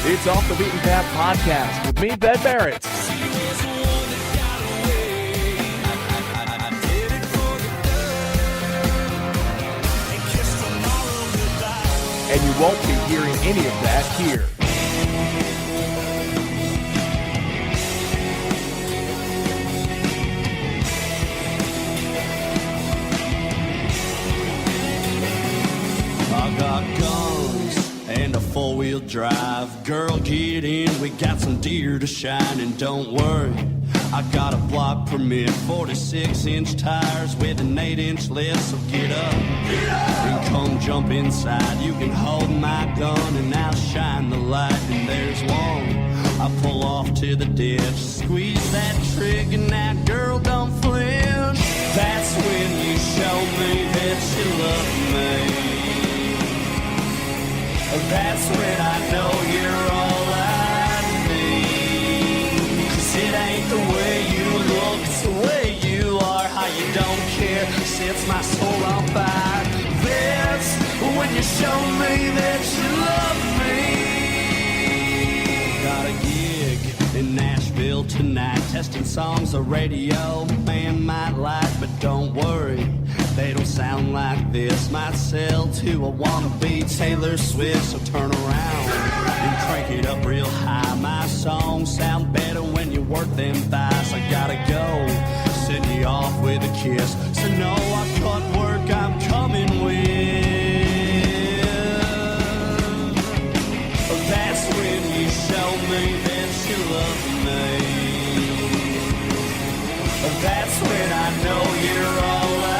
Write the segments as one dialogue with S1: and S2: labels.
S1: It's Off the Beaten Path Podcast with me, Ben Barrett. And you won't be hearing any of that here.
S2: I got guns and a four-wheel drive. Girl, get in, we got some deer to shine. And don't worry, I got a block permit, 46-inch tires with an 8-inch lift. So get up and come jump inside. You can hold my gun and I'll shine the light. And there's one, I pull off to the ditch, squeeze that trigger, now girl, don't flinch. That's when you show me that you love me. That's when I know you're all I need. 'Cause it ain't the way you look, it's the way you are. How you don't care sets my soul on fire. That's when you show me that you love me. Got a gig in Nashville tonight, testing songs the radio man might like. But don't worry, they don't sound like this. Might sell to a wannabe Taylor Swift. So turn around and crank it up real high. My songs sound better when you work them thighs. I gotta go, send you off with a kiss. So no, I cut work, I'm coming with. That's when you show me that you love me. That's when I know you're all I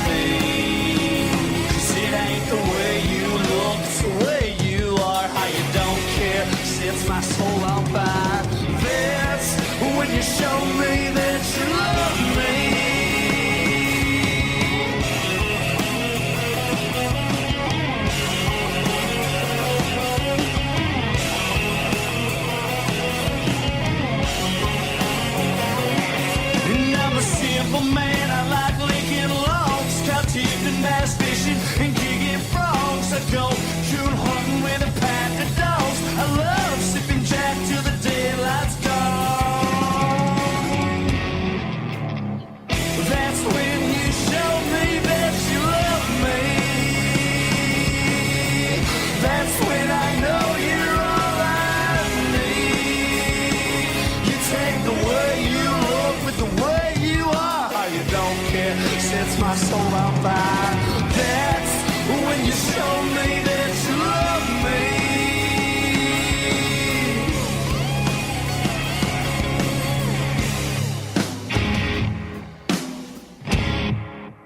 S2: need. 'Cause it ain't the way you look, it's the way you are. How you don't care sets my soul on fire. That's when you show me that you love me. Simple man, I like licking logs, caught teeth and bass fishing and kicking frogs. I go coon hunting with a pack of dogs. I love sipping Jack till the daylight's gone. That's when you show me that you love me. That's when I know you're all I need. You take the way you look with the way you are. You don't care, sets my soul on fire. That's when you show me that you love me.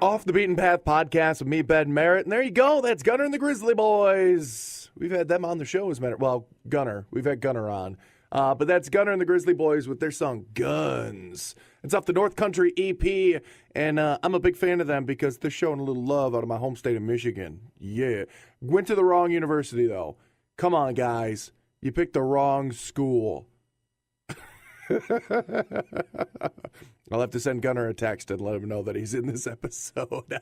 S1: Off the Beaten Path Podcast with me, Ben Merritt. And there you go. That's Gunner and the Grizzly Boys. We've had them on the show as a matter. Well, Gunner. We've had Gunner on. But that's Gunner and the Grizzly Boys with their song Guns. It's off the North Country EP, and I'm a big fan of them because they're showing a little love out of my home state of Michigan. Yeah. Went to the wrong university, though. Come on, guys. You picked the wrong school. I'll have to send Gunner a text and let him know that he's in this episode.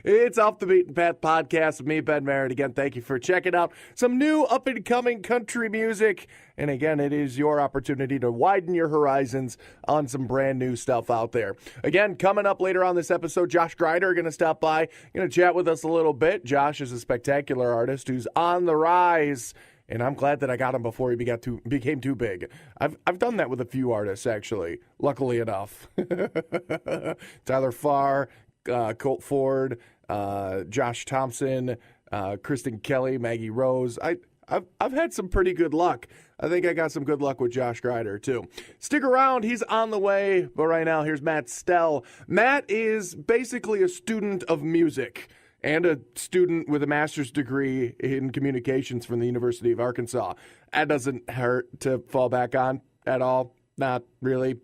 S1: It's Off the Beaten Path Podcast with me, Ben Merritt. Again, thank you for checking out some new up-and-coming country music. And again, it is your opportunity to widen your horizons on some brand new stuff out there. Again, coming up later on this episode, Josh Grider going to stop by, going to chat with us a little bit. Josh is a spectacular artist who's on the rise. And I'm glad that I got him before he became too big. I've done that with a few artists, actually, luckily enough. Tyler Farr, Colt Ford, Josh Thompson, Kristen Kelly, Maggie Rose. I've had some pretty good luck. I think I got some good luck with Josh Grider, too. Stick around. He's on the way. But right now, here's Matt Stell. Matt is basically a student of music and a student with a master's degree in communications from the University of Arkansas. That doesn't hurt to fall back on at all. Not really.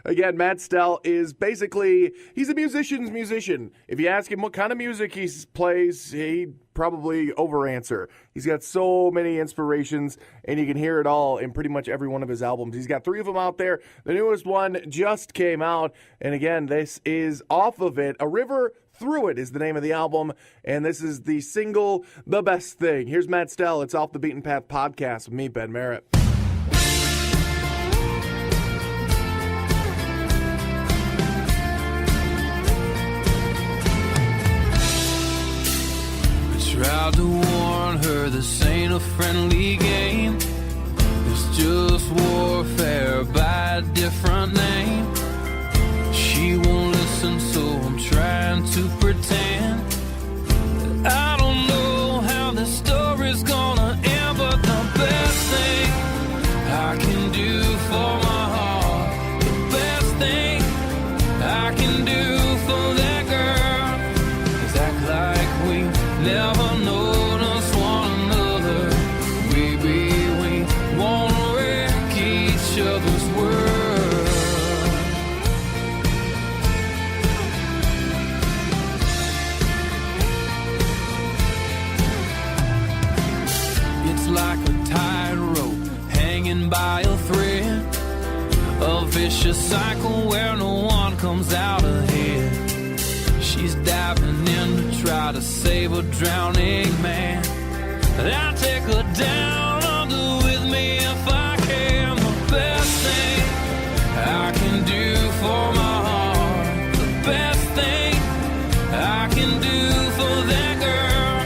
S1: Again, Matt Stell is basically, he's a musician's musician. If you ask him what kind of music he plays, he'd probably over-answer. He's got so many inspirations, and you can hear it all in pretty much every one of his albums. He's got 3 of them out there. The newest one just came out, and again, this is off of it, A River Through It is the name of the album, and this is the single, The Best Thing. Here's Matt Stell. It's Off the Beaten Path podcast with me, Ben Merritt.
S3: Tried to warn her this ain't a friendly game. It's just warfare by a different name. She won't listen, so I'm trying to pretend that I don't know how this story's gonna end. But the best thing I can do for my heart, the best thing I can do for that girl is act like we never notice one another. Maybe we won't wreck each other's world. It's like a tightrope hanging by a thread, a vicious cycle where no one comes out ahead. She's diving in to try to save a drowning man, and I'll take her down under with me if I can. The best thing I can do for my heart, the best thing I can do for that girl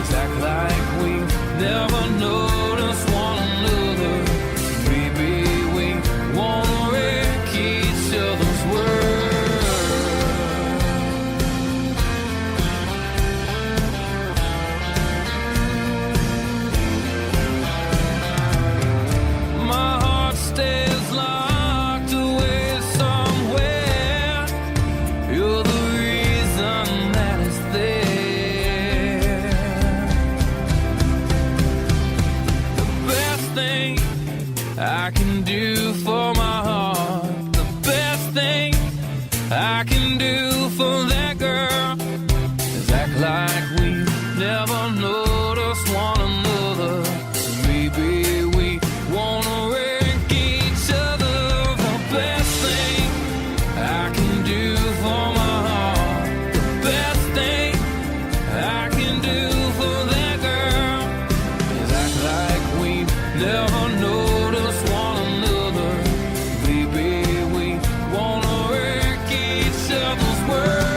S3: is act like we never noticed one another. Maybe we won't wreck each other's world. Stays locked away somewhere. You're the reason that it's there. The best thing I can do for my heart, the best thing I can do for that girl is act like we never noticed one another. Maybe we won't wreck each other. The best thing I can do for my heart, the best thing I can do for that girl is act like we never noticed one another. Maybe we won't wreck each other's world.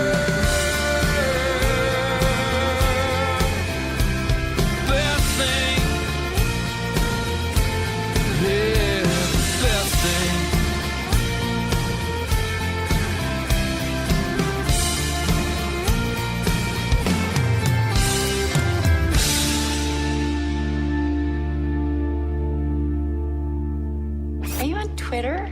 S3: Best thing, yeah, best thing.
S4: Are you on Twitter?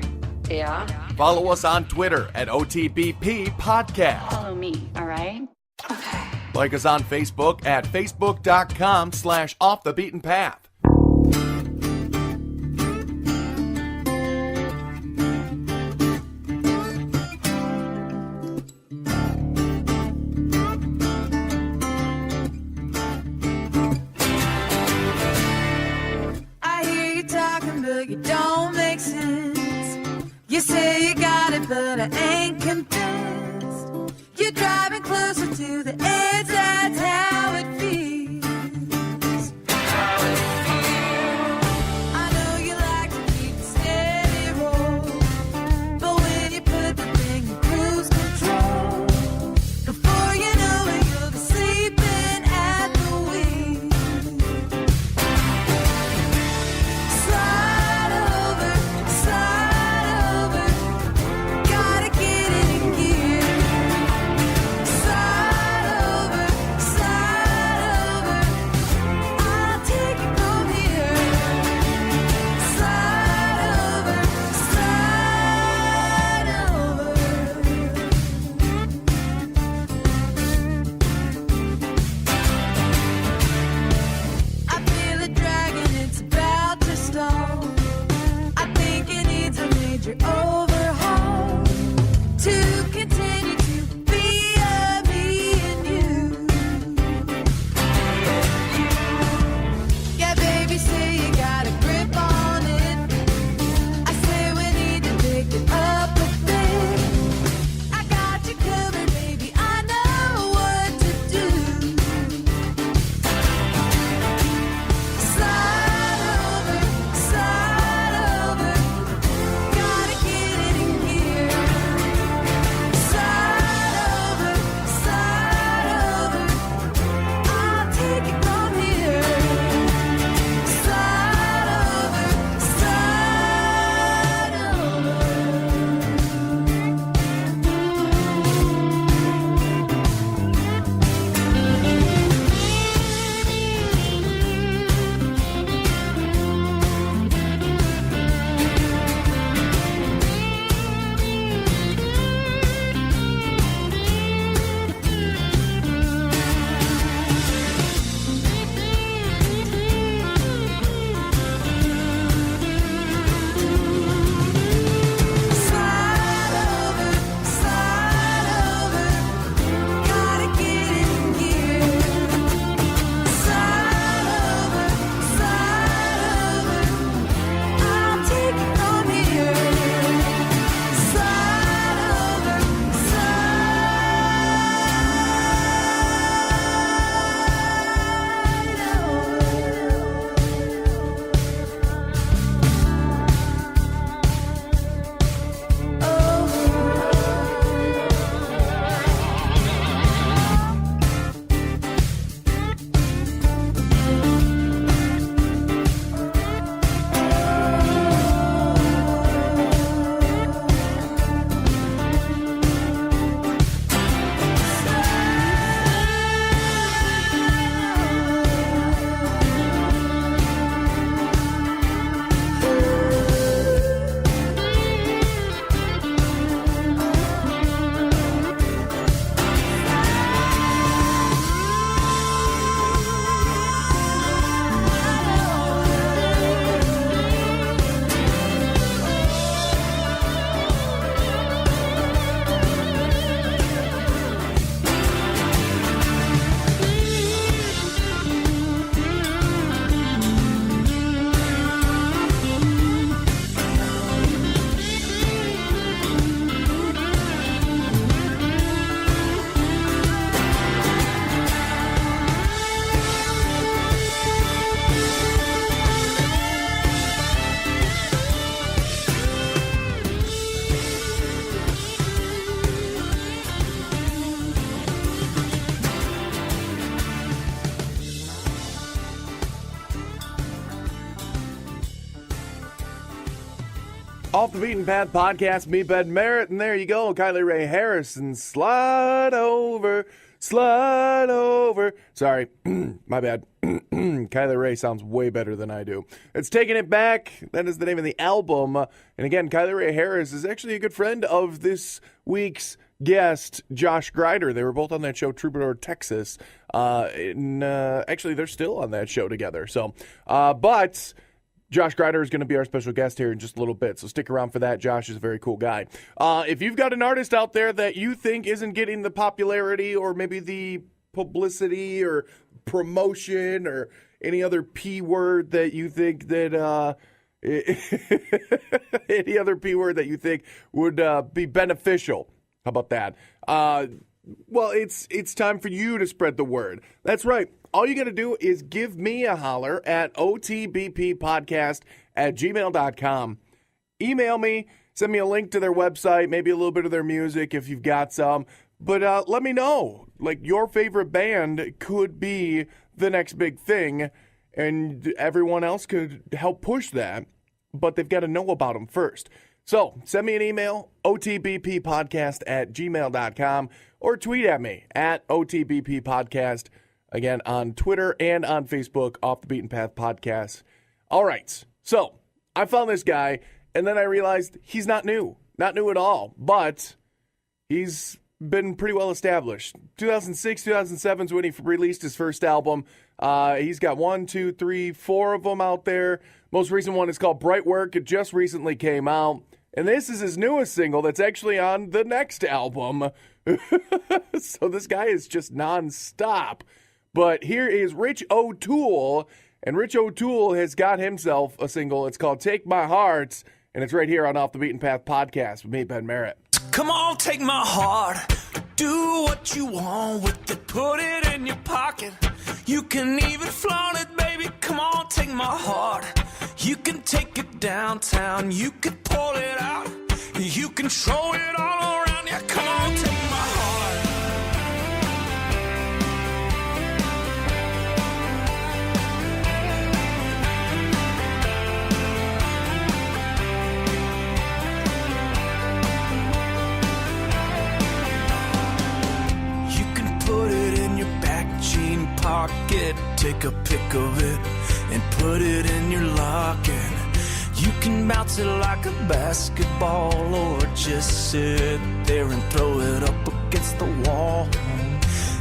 S4: Yeah.
S1: Follow us on Twitter at OTBP Podcast.
S4: Follow me, all right? Okay.
S1: Like us on Facebook at facebook.com/offthebeatenpath.
S5: I hear you talking, but you don't make sense. You say you got it, but I ain't convinced. You're driving closer to the edge, that's how it feels. I know you like to keep a steady roll, but when you put the thing in cruise control, before you know it, you'll be sleeping at the wheel. Slide
S1: Off the Beaten Path podcast, me, Ben Merritt, and there you go, Kylie Ray Harrison, slide over. Sorry, my bad. Kylie Ray sounds way better than I do. It's Taking It Back. That is the name of the album. And again, Kylie Ray Harris is actually a good friend of this week's guest, Josh Grider. They were both on that show, Troubadour, Texas. Actually, they're still on that show together. So, but Josh Grider is going to be our special guest here in just a little bit, so stick around for that. Josh is a very cool guy. If you've got an artist out there that you think isn't getting the popularity or maybe the publicity or promotion or any other P word that you think that any other P word that you think would be beneficial, how about that? Well, it's time for you to spread the word. That's right. All you got to do is give me a holler at otbppodcast@gmail.com. Email me, send me a link to their website, maybe a little bit of their music if you've got some. But let me know. Like, your favorite band could be the next big thing, and everyone else could help push that, but they've got to know about them first. So send me an email, otbppodcast@gmail.com, or tweet at me at otbppodcast. Again, on Twitter and on Facebook, Off the Beaten Path Podcast. All right, so I found this guy, and then I realized he's not new. Not new at all, but he's been pretty well established. 2006, 2007 is when he released his first album. He's got 1, 2, 3, 4 of them out there. Most recent one is called Bright Work. It just recently came out. And this is his newest single that's actually on the next album. So this guy is just nonstop. But here is Rich O'Toole, and Rich O'Toole has got himself a single. It's called Take My Heart, and it's right here on Off the Beaten Path Podcast with me, Ben Merritt.
S3: Come on, take my heart. Do what you want with it. Put it in your pocket. You can even flaunt it, baby. Come on, take my heart. You can take it downtown. You can pull it out. You can show it all around. Yeah, come on, take my heart. Put it in your back jean pocket. Take a pic of it and put it in your locket. You can bounce it like a basketball or just sit there and throw it up against the wall.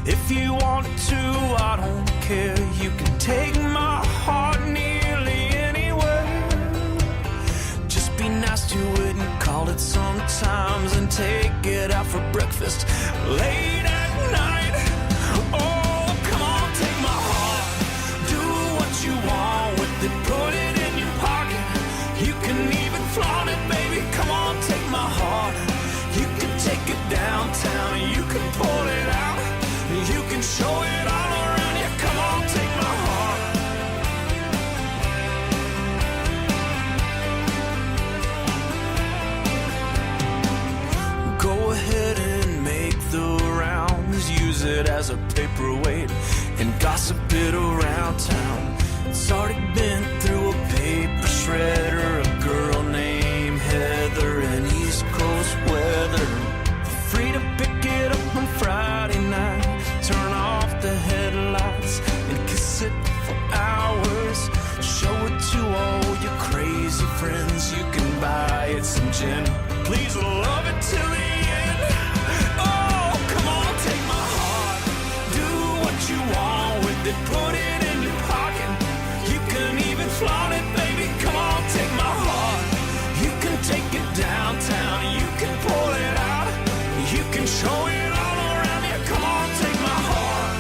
S3: If you want to, I don't care. You can take my heart nearly anywhere. Just be nice to it and call it sometimes and take it out for breakfast late at night. Oh, come on, take my heart. Do what you want with it. Put it in your pocket. You can even flaunt it, baby. Come on, take my heart. You can take it downtown. You can pull it out. You can show it all around. Yeah, come on, take my heart. Go ahead and make the rounds. Use it as a paperweight and gossip it around town. It's already been through a paper shredder. A girl named Heather in East Coast weather. Free to pick it up on Friday night. Turn off the headlights and kiss it for hours. Show it to all your crazy friends. You can buy it some gin. Please love it till the end. Oh, come on, take my heart. Do what you want with it. Put it in your pocket. You can even flaunt it, baby. Come on, take my heart. You can take it downtown. You can pull it out. You can show it all around. Yeah, come on, take my heart.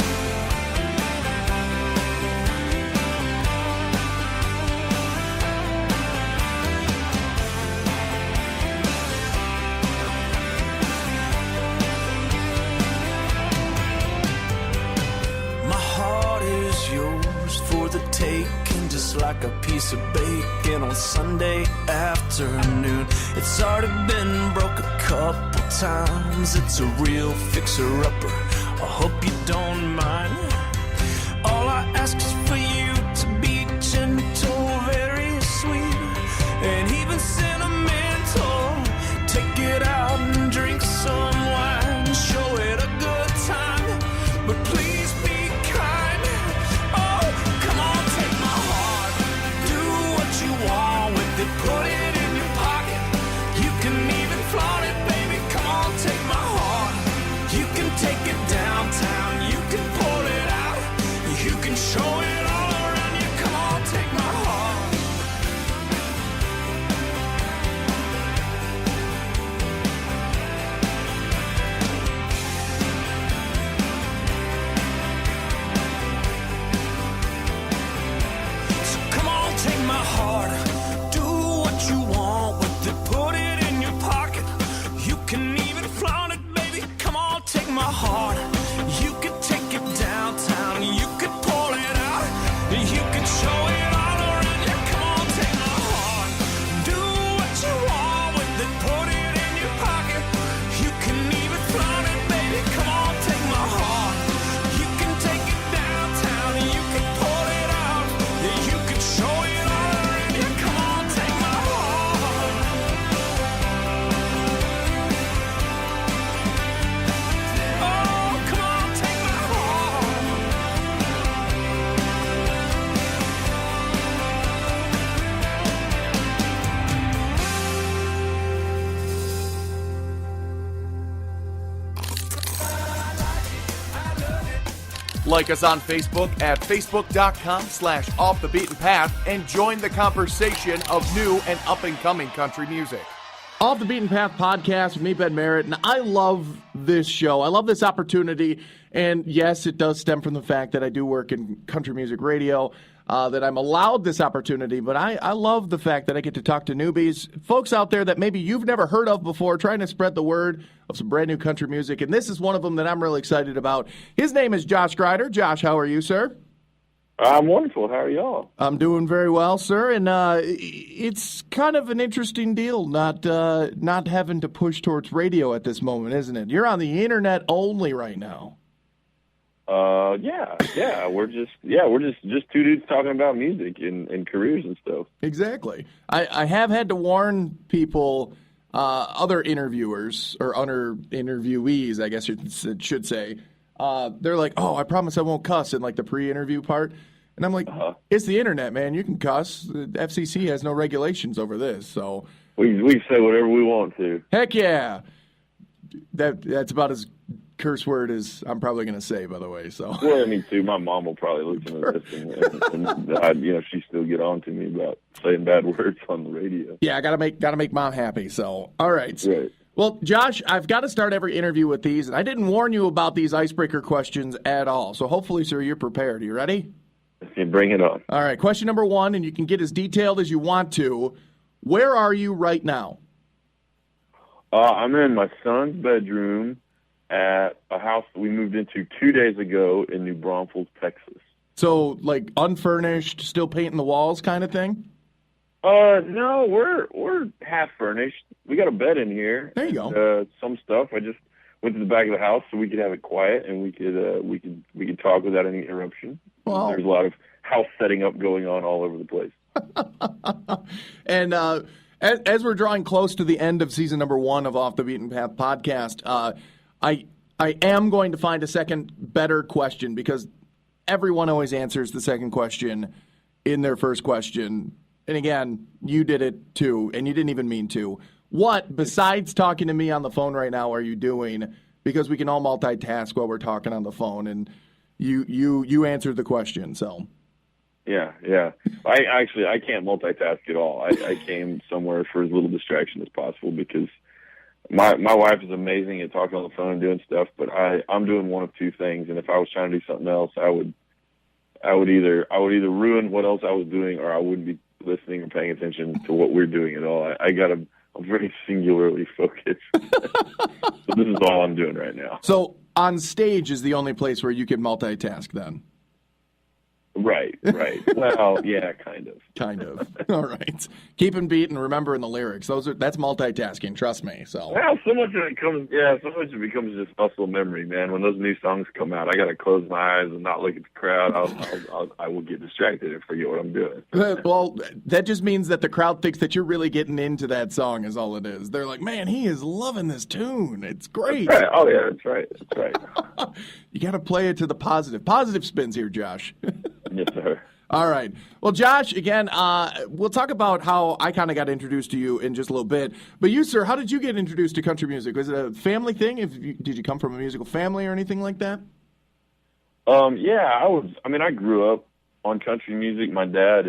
S3: My heart is yours for the taking, just like a piece of bacon on Sunday afternoon. It's already been broke a couple times. It's a real fixer-upper. I hope you don't mind. All I ask is for you to be gentle, very sweet, and even sentimental.
S1: Like us on Facebook at facebook.com/offthebeatenpath and join the conversation of new and up-and-coming country music. Off the Beaten Path podcast with me, Ben Merritt, and I love this show. I love this opportunity, and yes, it does stem from the fact that I do work in country music radio, that I'm allowed this opportunity, but I love the fact that I get to talk to newbies, folks out there that maybe you've never heard of before, trying to spread the word of some brand new country music, and this is one of them that I'm really excited about. His name is Josh Grider. Josh, how are you, sir?
S6: I'm wonderful. How are y'all?
S1: I'm doing very well, sir, and it's kind of an interesting deal not having to push towards radio at this moment, isn't it? You're on the internet only right now.
S6: Yeah. We're just two dudes talking about music and careers and stuff.
S1: Exactly. I have had to warn people, other interviewers or other interviewees, I guess you should say. They're like, "Oh, I promise I won't cuss" in like the pre-interview part, and I'm like, "It's the internet, man. You can cuss. The FCC has no regulations over this, so
S6: we say whatever we want to."
S1: Heck yeah. That's about as curse word as I'm probably going to say, by the way. So
S6: well, me too. My mom will probably listen to this, and she still get on to me about saying bad words on the radio.
S1: Yeah, I gotta make mom happy. So all right.
S6: Right.
S1: Well, Josh, I've got to start every interview with these, and I didn't warn you about these icebreaker questions at all. So hopefully, sir, you're prepared. Are you ready?
S6: Okay, bring it on.
S1: All right, question number 1, and you can get as detailed as you want to. Where are you right now?
S6: I'm in my son's bedroom at a house that we moved into 2 days ago in New Braunfels, Texas.
S1: So, like, unfurnished, still painting the walls kind of thing?
S6: No, we're half furnished. We got a bed in here.
S1: There you go.
S6: Some stuff. I just went to the back of the house so we could have it quiet and we could talk without any interruption.
S1: Well,
S6: there's a lot of house setting up going on all over the place.
S1: And as we're drawing close to the end of season number 1 of Off the Beaten Path podcast, I am going to find a second better question because everyone always answers the second question in their first question. And again, you did it too, and you didn't even mean to. What, besides talking to me on the phone right now, are you doing? Because we can all multitask while we're talking on the phone, and you answered the question, so.
S6: Yeah. I can't multitask at all. I came somewhere for as little distraction as possible because my wife is amazing at talking on the phone and doing stuff, but I'm doing one of two things, and if I was trying to do something else, I would either ruin what else I was doing, or I wouldn't be listening or paying attention to what we're doing at all. I'm very singularly focused. So this is all I'm doing right now.
S1: So on stage is the only place where you can multitask then?
S6: Right. Well, yeah, kind of.
S1: Kind of. All right. Keeping beat and remembering the lyrics. That's multitasking, trust me. So.
S6: Well, so much of it becomes just muscle memory, man. When those new songs come out, I got to close my eyes and not look at the crowd. I will get distracted and forget what I'm doing.
S1: Well, that just means that the crowd thinks that you're really getting into that song is all it is. They're like, man, he is loving this tune. It's great.
S6: That's right. Oh, yeah, that's right.
S1: You got to play it to the positive. Positive spins here, Josh.
S6: Yes, sir.
S1: All right. Well, Josh, again, we'll talk about how I kind of got introduced to you in just a little bit. But you, sir, how did you get introduced to country music? Was it a family thing? Did you come from a musical family or anything like that?
S6: Yeah, I grew up on country music. My dad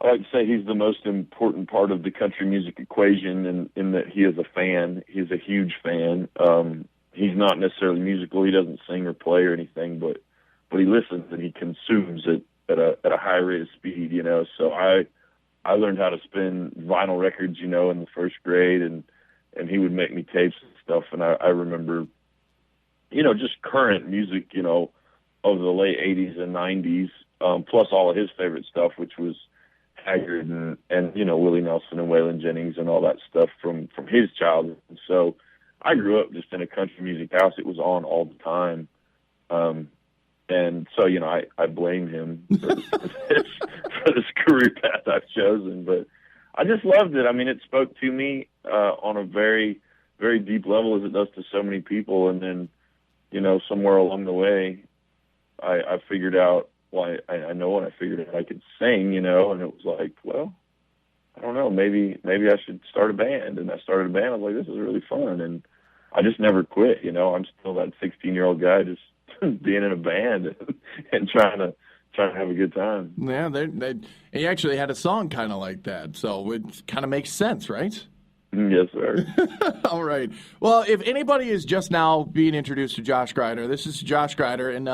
S6: I like to say he's the most important part of the country music equation in that he is a fan. He's a huge fan. He's not necessarily musical. He doesn't sing or play or anything, but he listens and he consumes it at a high rate of speed, So I learned how to spin vinyl records, in the first grade, and he would make me tapes and stuff. And I remember, just current music, of the late 80s and 90s, plus all of his favorite stuff, which was Haggard and Willie Nelson and Waylon Jennings and all that stuff from his childhood. And so I grew up just in a country music house. It was on all the time. And so, I blame him for this career path I've chosen, but I just loved it. I mean, it spoke to me on a very, very deep level as it does to so many people. And then, somewhere along the way, I figured out, I know when I figured out I could sing, and it was like, well, I don't know, maybe I should start a band. And I started a band. I was like, this is really fun. And I just never quit, I'm still that 16-year-old guy just being in a band and trying to have a good time.
S1: Yeah, and you actually had a song kind of like that, so it kind of makes sense, right?
S6: Yes, sir.
S1: All right. Well, if anybody is just now being introduced to Josh Grider, this is Josh Grider, and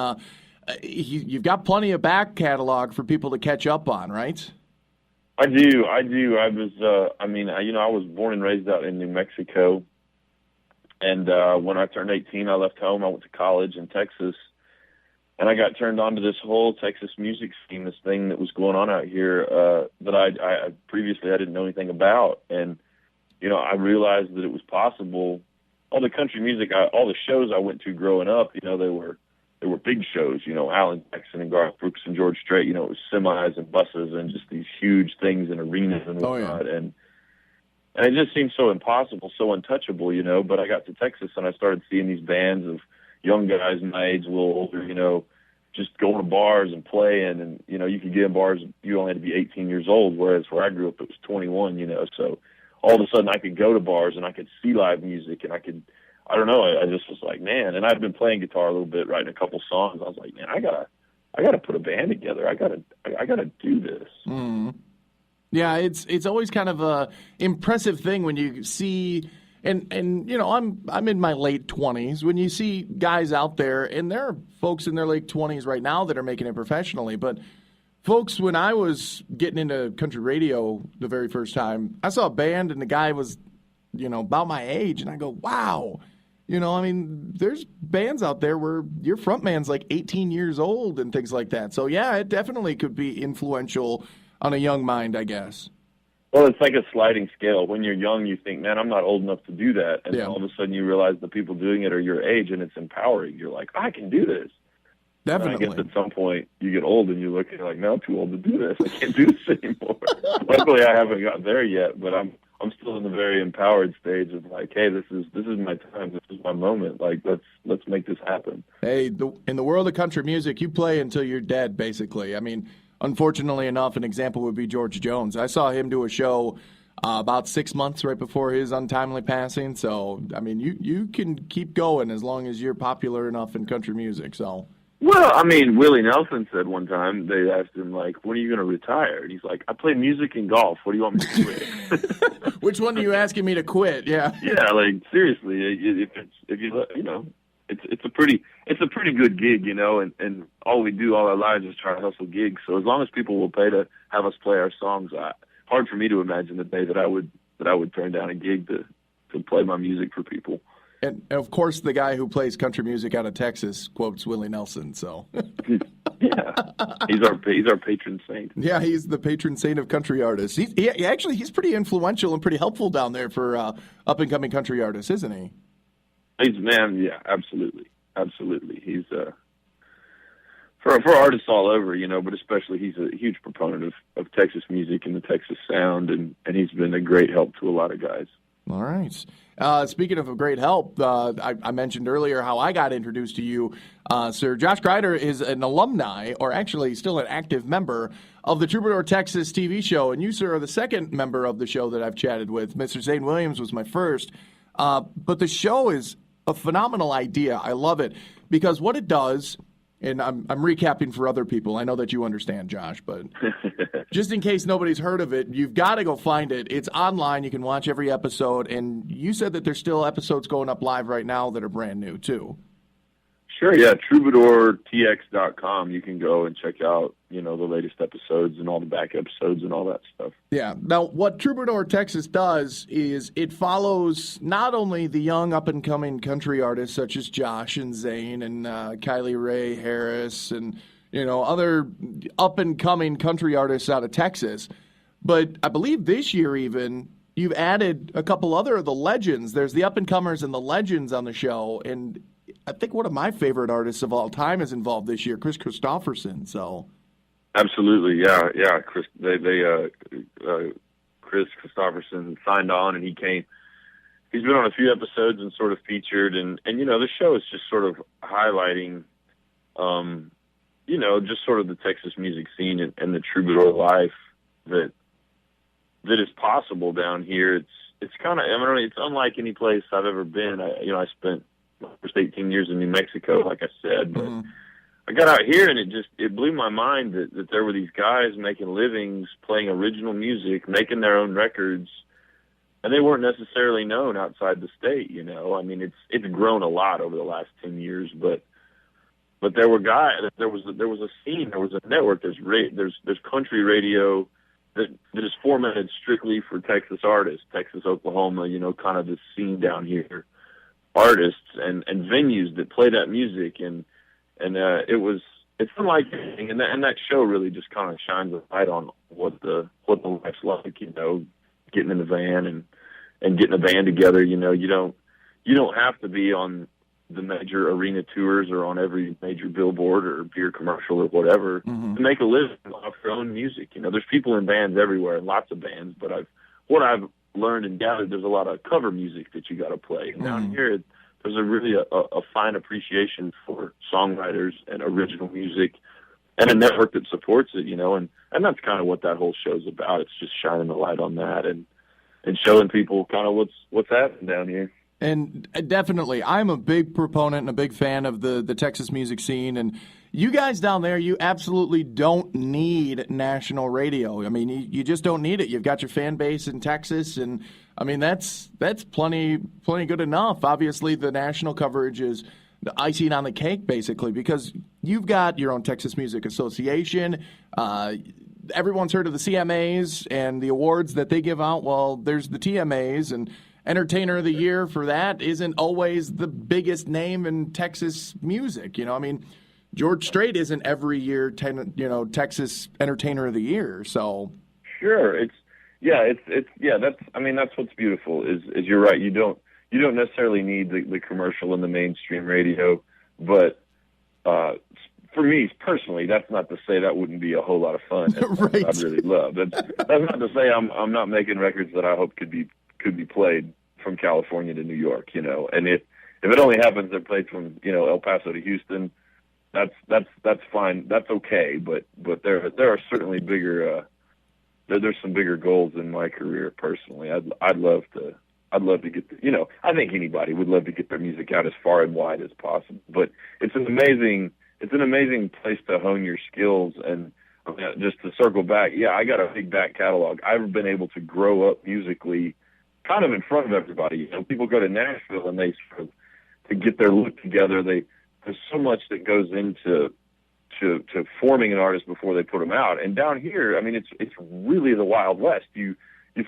S1: you've got plenty of back catalog for people to catch up on, right?
S6: I do. I was, I was born and raised out in New Mexico, and when I turned 18, I left home. I went to college in Texas, and I got turned on to this whole Texas music scene, this thing that was going on out here that I previously I didn't know anything about, and I realized that it was possible. All the country music, all the shows I went to growing up, they were big shows, Alan Jackson and Garth Brooks and George Strait, it was semis and buses and just these huge things in arenas and whatnot. And it just seemed so impossible, so untouchable, but I got to Texas and I started seeing these bands of young guys my age, a little older, just going to bars and playing, and, you could get in bars, you only had to be 18 years old, whereas where I grew up, it was 21, so all of a sudden I could go to bars and I could see live music and I just was like, man, and I'd been playing guitar a little bit, writing a couple songs. I was like, man, I gotta put a band together. I gotta do this.
S1: Mm. Yeah, it's always kind of a impressive thing when you see, and I'm in my late 20s, when you see guys out there, and there are folks in their late 20s right now that are making it professionally, but folks, when I was getting into country radio the very first time, I saw a band and the guy was, about my age, and I go, wow. There's bands out there where your frontman's like 18 years old and things like that. So, yeah, it definitely could be influential on a young mind, I guess.
S6: Well, it's like a sliding scale. When you're young, you think, man, I'm not old enough to do that. And then all of a sudden you realize the people doing it are your age, and it's empowering. You're like, I can do this.
S1: Definitely.
S6: And I guess at some point you get old and you look and you're like, no, I'm too old to do this. I can't do this anymore. Luckily, I haven't gotten there yet, but I'm still in the very empowered stage of like, hey, this is my time. This is my moment. Like, let's make this happen.
S1: Hey, in the world of country music, you play until you're dead, basically. Unfortunately enough, an example would be George Jones. I saw him do a show about 6 months right before his untimely passing. So, you can keep going as long as you're popular enough in country music. So.
S6: Well, Willie Nelson said one time, they asked him, like, when are you going to retire? And he's like, I play music and golf. What do you want me to quit?
S1: Which one are you asking me to quit? Yeah.
S6: Yeah, like, seriously, it's a pretty good gig, and all we do all our lives is try to hustle gigs. So as long as people will pay to have us play our songs, hard for me to imagine the day that I would turn down a gig to play my music for people.
S1: And, of course, the guy who plays country music out of Texas quotes Willie Nelson. So,
S6: yeah, he's our patron saint.
S1: Yeah, he's the patron saint of country artists. He's pretty influential and pretty helpful down there for up and coming country artists, isn't he?
S6: Yeah, absolutely. He's for artists all over, but especially he's a huge proponent of Texas music and the Texas sound, and he's been a great help to a lot of guys.
S1: All right. Speaking of great help, I mentioned earlier how I got introduced to you, sir. Josh Grider is an alumni, or actually still an active member, of the Troubadour Texas TV show. And you, sir, are the second member of the show that I've chatted with. Mr. Zane Williams was my first. But the show is a phenomenal idea. I love it because what it does, and I'm recapping for other people. I know that you understand, Josh, but just in case nobody's heard of it, you've got to go find it. It's online. You can watch every episode. And you said that there's still episodes going up live right now that are brand new, too.
S6: Sure, yeah. TroubadourTX.com. You can go and check out, the latest episodes and all the back episodes and all that stuff.
S1: Yeah. Now, what Troubadour Texas does is it follows not only the young up-and-coming country artists such as Josh and Zane and Kylie Ray Harris and, other up-and-coming country artists out of Texas, but I believe this year even you've added a couple other of the legends. There's the up-and-comers and the legends on the show, and I think one of my favorite artists of all time is involved this year, Chris Christopherson. So,
S6: absolutely, yeah. Chris, Chris Christopherson signed on, and he came. He's been on a few episodes and sort of featured, and the show is just sort of highlighting, just sort of the Texas music scene and the troubadour life that is possible down here. It's kind of, it's unlike any place I've ever been. I spent my first 18 years in New Mexico, like I said. But I got out here, and it blew my mind that there were these guys making livings, playing original music, making their own records, and they weren't necessarily known outside the state. You know, I mean, it's grown a lot over the last 10 years, but there were guys, there was a scene, there was a network. There's country radio that is formatted strictly for Texas artists, Texas, Oklahoma, you know, kind of the scene down here, artists and venues that play that music, and it's unlike anything, and that show really just kind of shines a light on what the life's like, you know, getting in the van and getting a band together. You know, you don't have to be on the major arena tours or on every major billboard or beer commercial or whatever to make a living off your own music. You know, there's people in bands everywhere, and lots of bands, but I've learned and gathered, there's a lot of cover music that you got to play. And down here, there's really a fine appreciation for songwriters and original music, and a network that supports it, you know, and that's kind of what that whole show's about. It's just shining the light on that and showing people kind of what's happening down here.
S1: And definitely, I'm a big proponent and a big fan of the Texas music scene. And you guys down there, you absolutely don't need national radio. I mean, you just don't need it. You've got your fan base in Texas, and I mean that's plenty good enough. Obviously, the national coverage is the icing on the cake, basically, because you've got your own Texas Music Association. Everyone's heard of the CMAs and the awards that they give out. Well, there's the TMAs, and Entertainer of the Year for that isn't always the biggest name in Texas music. You know, I mean, George Strait isn't every year, Texas Entertainer of the Year. So
S6: sure, that's what's beautiful is you're right. You don't necessarily need the commercial and the mainstream radio, but for me personally, that's not to say that wouldn't be a whole lot of fun.
S1: Right.
S6: I'd really love. That's not to say I'm not making records that I hope could be played from California to New York, you know. And if it only happens they're played from, you know, El Paso to Houston, that's fine. That's okay. But there are certainly bigger there's some bigger goals in my career personally. I'd love to get I think anybody would love to get their music out as far and wide as possible. But it's an amazing place to hone your skills. And just to circle back, I got a big back catalog. I've been able to grow up musically kind of in front of everybody. You know, people go to Nashville and they sort of, to get their look together, there's so much that goes into forming an artist before they put them out. And down here, I mean, it's really the Wild West. You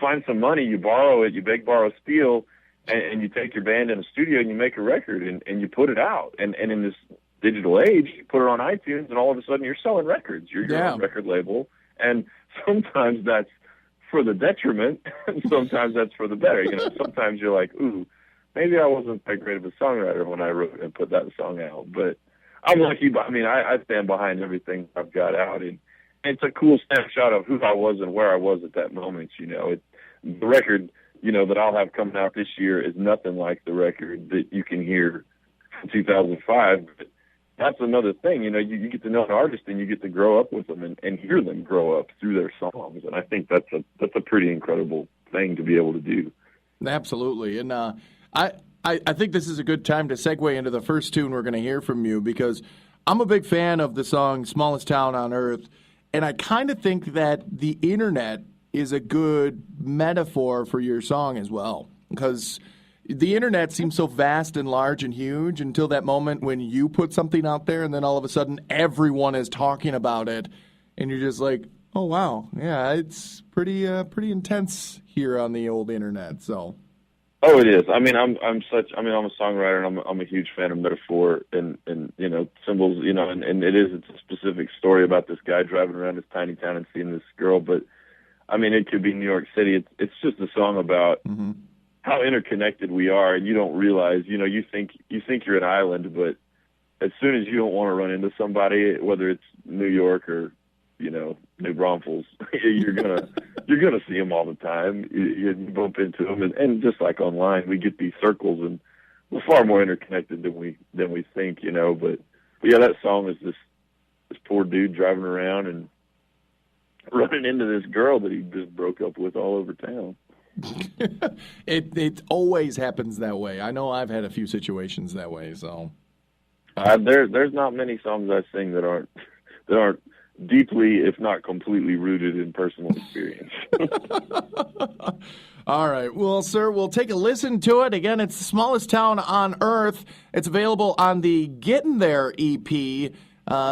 S6: find some money, you borrow it, you beg, borrow, steal, and you take your band in a studio and you make a record and you put it out. And in this digital age, you put it on iTunes, and all of a sudden you're selling records. You're your own record label, and sometimes that's for the detriment, and sometimes that's for the better. You know, sometimes you're like, ooh, maybe I wasn't that great of a songwriter when I wrote and put that song out. But I'm lucky. I mean, I stand behind everything I've got out, and it's a cool snapshot of who I was and where I was at that moment. You know, the record, you know, that I'll have coming out this year is nothing like the record that you can hear from 2005. But that's another thing, you know, you get to know an artist and you get to grow up with them and hear them grow up through their songs. And I think that's a pretty incredible thing to be able to do.
S1: Absolutely. And I think this is a good time to segue into the first tune we're going to hear from you, because I'm a big fan of the song Smallest Town on Earth. And I kind of think that the internet is a good metaphor for your song as well, because the internet seems so vast and large and huge until that moment when you put something out there, and then all of a sudden everyone is talking about it, and you're just like, oh wow, yeah, it's pretty intense here on the old internet. So,
S6: oh, it is. I mean, I'm a songwriter, and I'm a huge fan of metaphor and you know, symbols, you know, and it's a specific story about this guy driving around this tiny town and seeing this girl, but I mean, it could be New York City. It's just a song about how interconnected we are, and you don't realize, you know, you think you're an island, but as soon as you don't want to run into somebody, whether it's New York or, you know, New Braunfels, you're gonna see them all the time. You bump into them, and just like online, we get these circles, and we're far more interconnected than we think, you know. But yeah, that song is this poor dude driving around and running into this girl that he just broke up with all over town.
S1: It always happens that way. I know I've had a few situations that way. So
S6: there's not many songs I sing that aren't deeply, if not completely, rooted in personal experience.
S1: All right. Well, sir, we'll take a listen to it. Again, it's the smallest town on earth. It's available on the Getting There EP,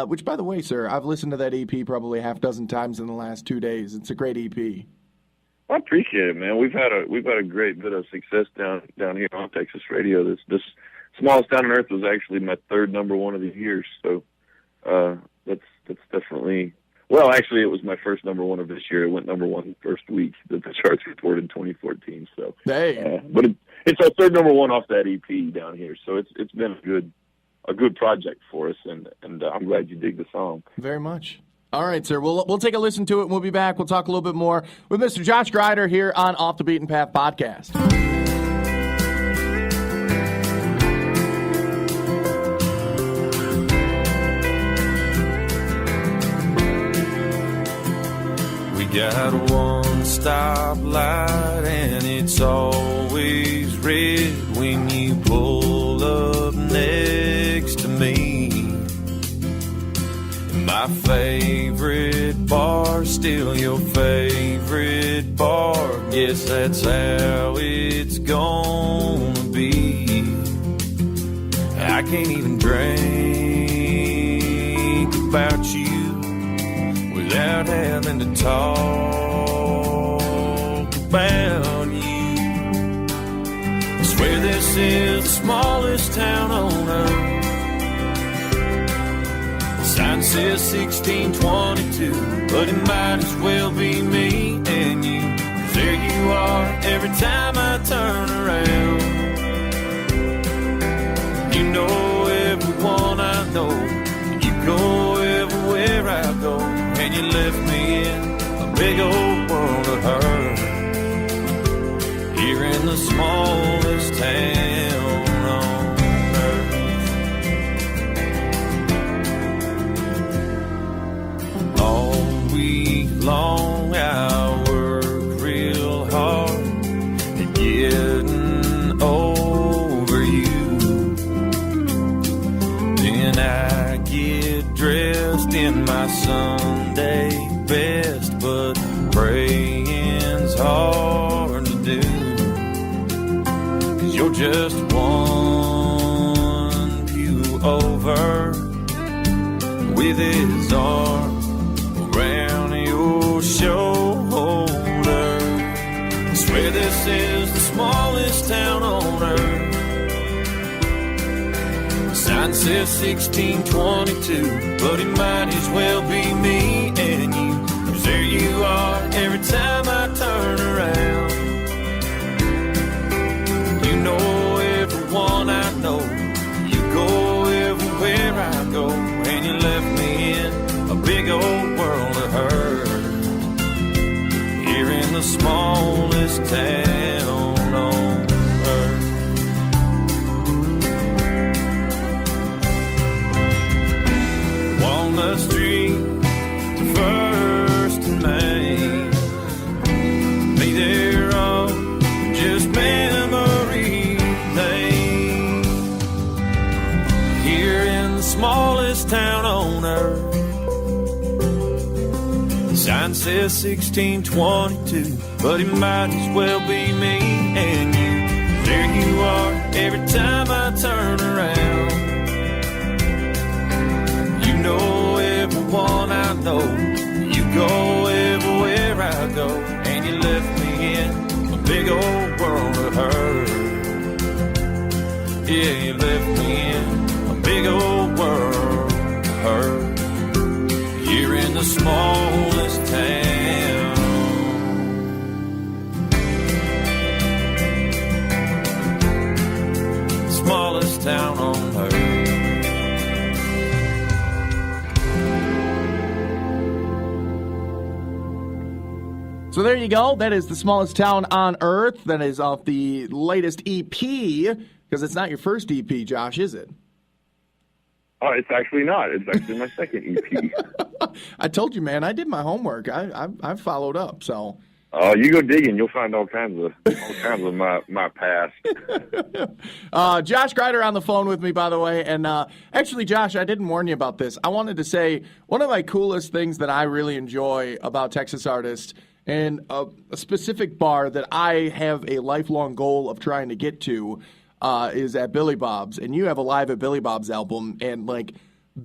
S1: which, by the way, sir, I've listened to that EP probably half dozen times in the last 2 days. It's a great EP.
S6: I appreciate it, man. We've had a great bit of success down here on Texas radio. This smallest town on earth was actually my third number one of the year. So that's definitely. Well, actually, it was my first number one of this year. It went number one the first week that the charts reported in 2014. So, but it's our third number one off that EP down here. So it's been a good project for us, and I'm glad you dig the song.
S1: Very much. All right, sir. We'll take a listen to it, and we'll be back. We'll talk a little bit more with Mr. Josh Grider here on Off the Beaten Path podcast.
S3: Got one stoplight and it's always red when you pull up next to me. My favorite bar, still your favorite bar. Guess that's how it's gonna be. I can't even drink about you without having to talk about you. I swear this is the smallest town on earth. The sign says 1622, but it might as well be me and you. 'Cause there you are every time I turn around. You know everyone I know, and you go everywhere I go. And you left me in a big old world of hurt, here in the smallest town on earth. All week long I work real hard at getting over you. Then I get dressed in my Sunday best, but praying's hard to do. 'Cause you're just one pew over, with his arm around your shoulder. I swear this is the smallest town on earth. Sign says 1622, but it might as well be me and you. 'Cause there you are every time I turn around. You know everyone I know, you go everywhere I go. And you left me in a big old world of hurt, here in the smallest town on earth. Walnut Street to First and Main, be there all just memory lane. Here in the smallest town on earth, the sign says 1622, but it might as well be me and you. There you are every time I turn around. You know everyone I know, you go everywhere I go. And you left me in a big old world of hurt. Yeah, you left me in a big old world of hurt, here in the smallest town. Smallest town on earth.
S1: So there you go. That is the smallest town on earth. That is off the latest EP, because it's not your first EP, Josh, is it?
S6: Oh, it's actually not. It's actually my second EP.
S1: I told you, man. I did my homework. I followed up. So
S6: Oh, you go digging, you'll find all kinds of my past.
S1: Josh Grider on the phone with me, by the way. And actually, Josh, I didn't warn you about this. I wanted to say one of my coolest things that I really enjoy about Texas artists, and a specific bar that I have a lifelong goal of trying to get to, is at Billy Bob's. And you have a Live at Billy Bob's album, and like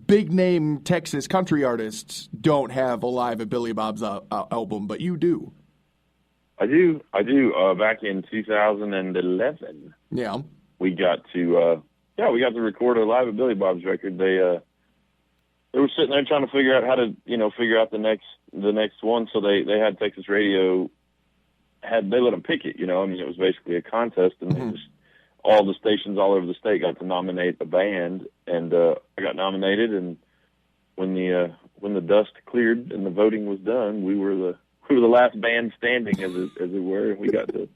S1: big name Texas country artists don't have a Live at Billy Bob's album, but you do.
S6: I do. Back in 2011,
S1: Yeah.
S6: we got to record a Live at Billy Bob's record. They were sitting there trying to figure out how to, figure out the next one. So they had Texas Radio they let them pick it. It was basically a contest, and they just all the stations all over the state got to nominate a band, and I got nominated. And when the dust cleared and the voting was done, we were the last band standing, as it were. We got to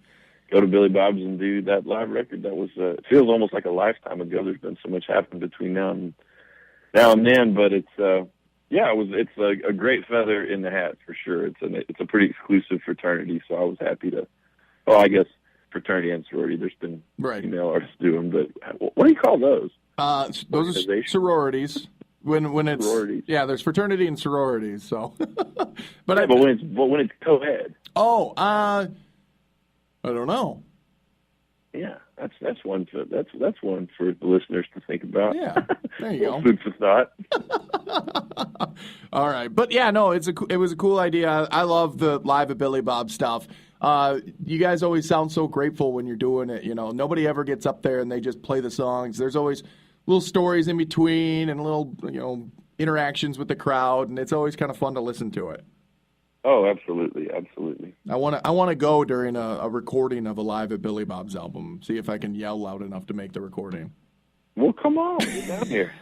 S6: go to Billy Bob's and do that live record. That was it feels almost like a lifetime ago. There's been so much happened between now and then, but it's a great feather in the hat for sure. It's a pretty exclusive fraternity, so I was happy to. Well, I guess fraternity and sorority. There's been female artists do them, but what do you call those?
S1: Those are sororities. When it's
S6: sororities.
S1: Yeah, there's fraternity and sororities. So,
S6: but when it's co-ed.
S1: Oh, I don't know.
S6: Yeah, that's one for the listeners to think about.
S1: Yeah, there you go.
S6: Food for thought.
S1: All right, but yeah, no, it was a cool idea. I love the Live at Billy Bob stuff. You guys always sound so grateful when you're doing it. Nobody ever gets up there and they just play the songs. There's always little stories in between and little interactions with the crowd, and it's always kind of fun to listen to it.
S6: Oh, absolutely, absolutely.
S1: I want to go during a recording of a Live at Billy Bob's album. See if I can yell loud enough to make the recording.
S6: Well, come on, get down here.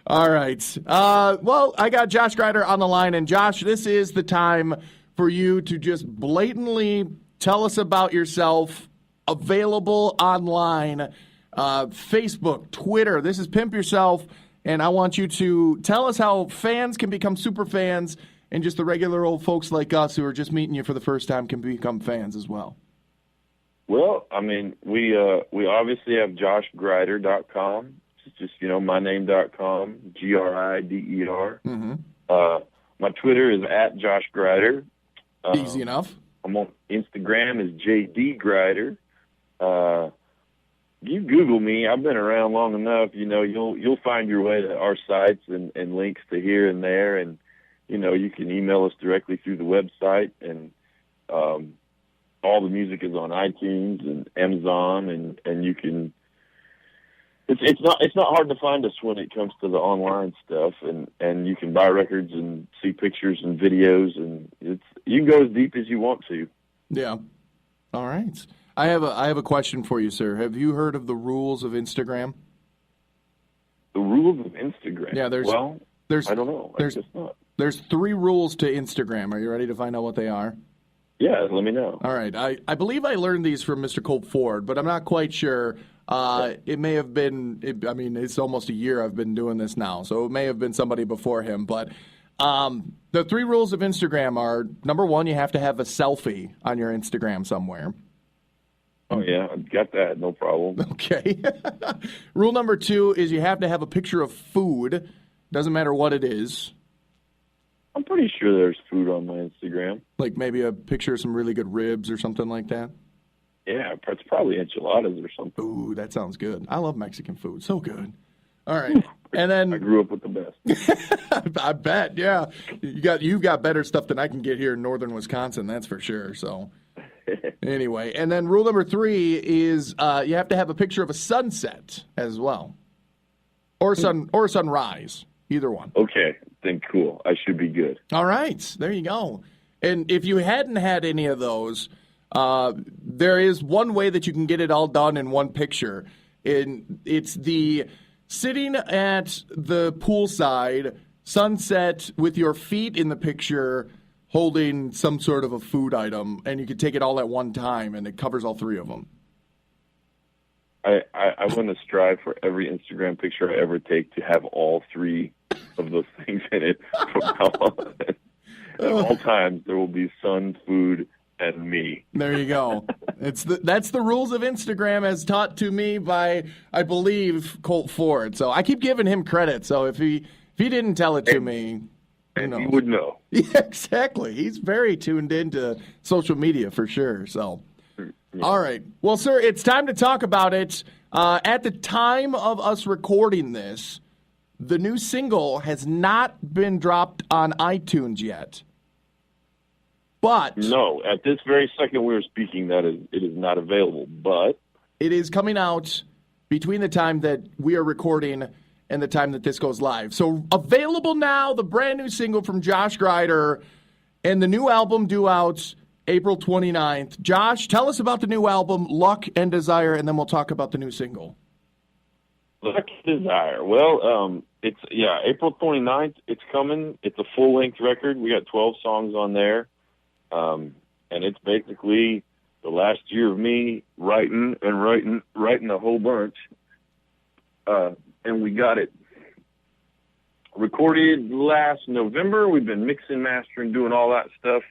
S1: All right. Well, I got Josh Grider on the line, and Josh, this is the time for you to just blatantly tell us about yourself. Available online, Facebook, Twitter. This is Pimp Yourself, and I want you to tell us how fans can become super fans, and just the regular old folks like us who are just meeting you for the first time can become fans as well.
S6: Well, I mean, we obviously have joshgrider.com. It's just, myname.com, Grider.
S1: Mm-hmm.
S6: My Twitter is @JoshGrider.
S1: Easy enough.
S6: I'm on Instagram is JDGrider. You Google me. I've been around long enough. You'll find your way to our sites and links to here and there. And, you can email us directly through the website. And all the music is on iTunes and Amazon. And you can it's not hard to find us when it comes to the online stuff. And you can buy records and see pictures and videos. And you can go as deep as you want to.
S1: Yeah. All right. I have a question for you, sir. Have you heard of the rules of Instagram?
S6: The rules of Instagram?
S1: Yeah, there's
S6: I don't know. I guess not.
S1: There's 3 rules to Instagram. Are you ready to find out what they are?
S6: Yeah, let me know.
S1: All right. I believe I learned these from Mr. Colt Ford, but I'm not quite sure. It may have been, it's almost a year I've been doing this now, so it may have been somebody before him. But the 3 rules of Instagram are, number 1, you have to have a selfie on your Instagram somewhere.
S6: Oh, yeah, I've got that. No problem.
S1: Okay. Rule number 2 is you have to have a picture of food. Doesn't matter what it is.
S6: I'm pretty sure there's food on my Instagram.
S1: Like maybe a picture of some really good ribs or something like that?
S6: Yeah, it's probably enchiladas or something.
S1: Ooh, that sounds good. I love Mexican food. So good. All right. And then
S6: I grew up with the best.
S1: I bet, yeah. You've got better stuff than I can get here in northern Wisconsin, that's for sure. So anyway, and then rule number 3 is you have to have a picture of a sunset as well. Or sunrise. Either one.
S6: Okay, then cool. I should be good.
S1: All right, there you go. And if you hadn't had any of those, there is one way that you can get it all done in one picture. And it's the sitting at the poolside, sunset with your feet in the picture, holding some sort of a food item, and you can take it all at one time, and it covers all 3 of them.
S6: I want to strive for every Instagram picture I ever take to have all 3 of those things in it from now on. At all times, there will be sun, food, and me.
S1: There you go. That's the rules of Instagram as taught to me by, I believe, Colt Ford. So I keep giving him credit. So if he didn't tell it to me, who knows?
S6: You would know.
S1: Yeah, exactly. He's very tuned into social media for sure. So, All right. Well, sir, it's time to talk about it. At the time of us recording this, the new single has not been dropped on iTunes yet. But
S6: No, at this very second we are speaking, it is not available. But
S1: it is coming out between the time that we are recording and the time that this goes live. So available now, the brand new single from Josh Grider, and the new album due out April 29th. Josh, tell us about the new album, Luck and Desire, and then we'll talk about the new single.
S6: Luck and Desire. Well, it's April 29th. It's coming. It's a full-length record. We got 12 songs on there. And it's basically the last year of me writing a whole bunch. And we got it recorded last November. We've been mixing, mastering, doing all that stuff.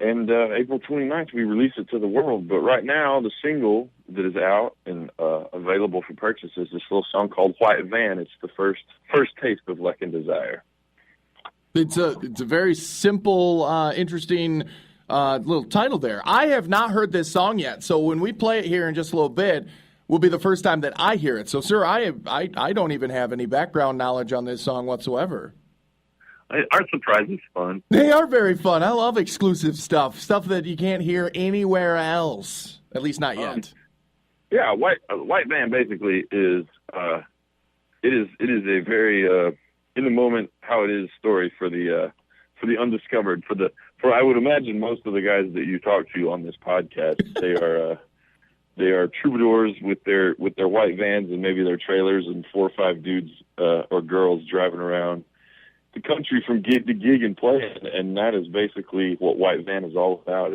S6: And April 29th, we release it to the world. But right now, the single that is out and available for purchase is this little song called White Van. It's the first taste of Luck and Desire.
S1: It's a very simple, interesting little title there. I have not heard this song yet, so when we play it here in just a little bit, will be the first time that I hear it. So, sir, I don't even have any background knowledge on this song whatsoever.
S6: Our surprise is fun.
S1: They are very fun. I love exclusive stuff that you can't hear anywhere else, at least not yet.
S6: Yeah, White Van basically is it is a very in the moment how it is story for the undiscovered, for I would imagine most of the guys that you talk to on this podcast, they are troubadours with their white vans and maybe their trailers and 4 or 5 dudes or girls driving around the country from gig to gig and playing, and that is basically what White Van is all about.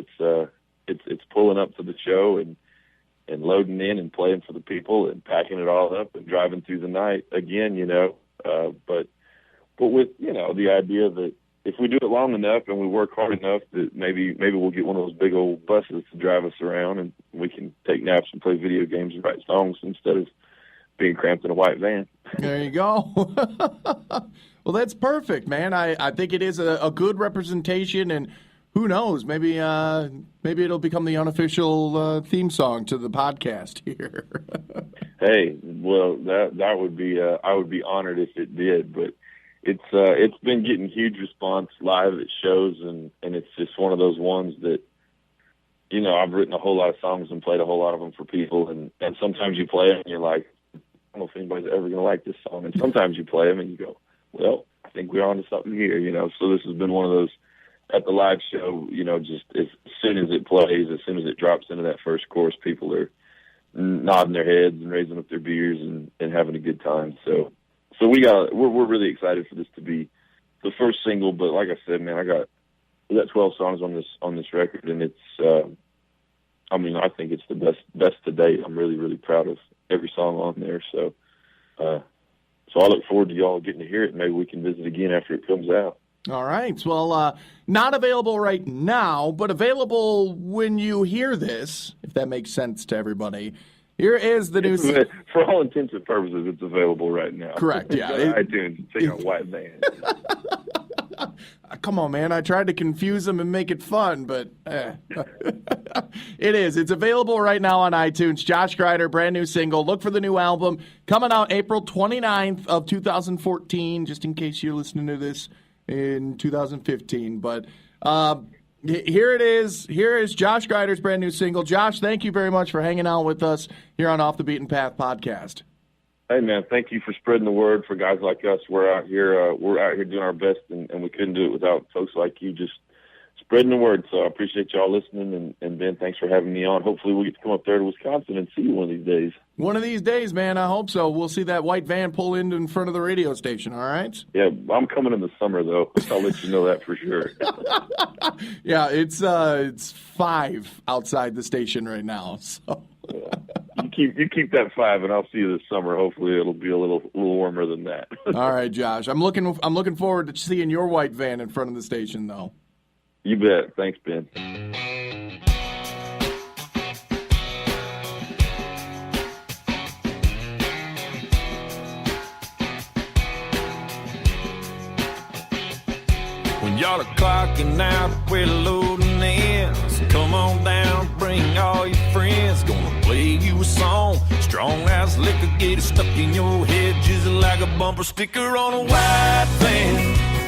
S6: It's pulling up to the show and loading in and playing for the people and packing it all up and driving through the night again, but with, the idea that if we do it long enough and we work hard enough that maybe we'll get one of those big old buses to drive us around and we can take naps and play video games and write songs instead of being cramped in a white van.
S1: There you go. Well, that's perfect, man. I think it is a good representation, and who knows, maybe it'll become the unofficial theme song to the podcast here.
S6: Hey, well, that would be I would be honored if it did, but it's been getting huge response live at shows, and it's just one of those ones that, I've written a whole lot of songs and played a whole lot of them for people, and sometimes you play them and you're like, I don't know if anybody's ever going to like this song, and sometimes you play them and you go, well, I think we're on to something here, So this has been one of those at the live show, just as soon as it plays, as soon as it drops into that first chorus, people are nodding their heads and raising up their beers and having a good time. So we're really excited for this to be the first single. But like I said, man, we got 12 songs on this record, and it's I think it's the best to date. I'm really, really proud of every song on there. So I look forward to y'all getting to hear it. Maybe we can visit again after it comes out.
S1: All right. Well, not available right now, but available when you hear this, if that makes sense to everybody. Here is the new...
S6: For all intents and purposes, it's available right now.
S1: Correct, yeah.
S6: iTunes, take a White Van.
S1: Come on, man. I tried to confuse them and make it fun, but it is. It's available right now on iTunes. Josh Grider, brand new single. Look for the new album coming out April 29th of 2014, just in case you're listening to this in 2015. But here it is. Here is Josh Grider's brand new single. Josh, thank you very much for hanging out with us here on Off the Beaten Path podcast.
S6: Hey, man, thank you for spreading the word for guys like us. We're out here doing our best, and we couldn't do it without folks like you just spreading the word. So I appreciate y'all listening, and Ben, thanks for having me on. Hopefully we'll get to come up there to Wisconsin and see you one of these days.
S1: One of these days, man, I hope so. We'll see that white van pull in front of the radio station, all right?
S6: Yeah, I'm coming in the summer, though. I'll let you know that for sure.
S1: Yeah, it's 5 outside the station right now, so...
S6: Yeah. You keep that 5, and I'll see you this summer. Hopefully, it'll be a little warmer than that.
S1: All right, Josh. I'm looking forward to seeing your white van in front of the station, though.
S6: You bet. Thanks, Ben.
S3: When y'all are clocking out, we're loading in. So come on down, bring all your friends. Gonna play you a song, strong as liquor, get it stuck in your head just like a bumper sticker on a white van.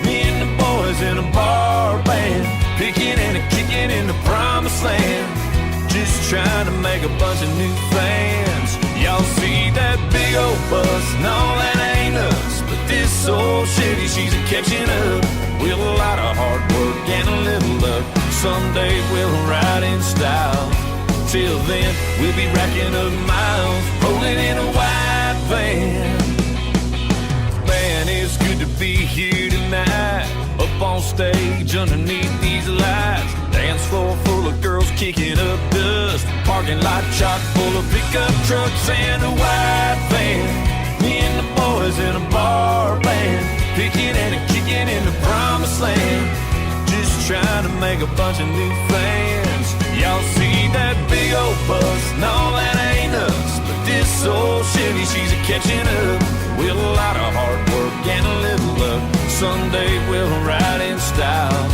S3: Me and the boys in a bar band, picking and a kicking in the promised land. Just trying to make a bunch of new fans. Y'all see that big old bus? No, that ain't us. But this old Chevy, she's a catching up. With a lot of hard work and a little luck, someday we'll ride in style. Till then, we'll be racking up miles, rolling in a white van. Man, it's good to be here tonight, up on stage underneath these lights. Dance floor full of girls kicking up dust, parking lot chock full of pickup trucks and a white van. Me and the boys in a bar band, picking and a kicking in the promised land. Just trying to make a bunch of new fans. Y'all see that big old bus? No, that ain't us. But this old Chevy, she's a catching up. With a lot of hard work and a little luck, someday we'll ride in style.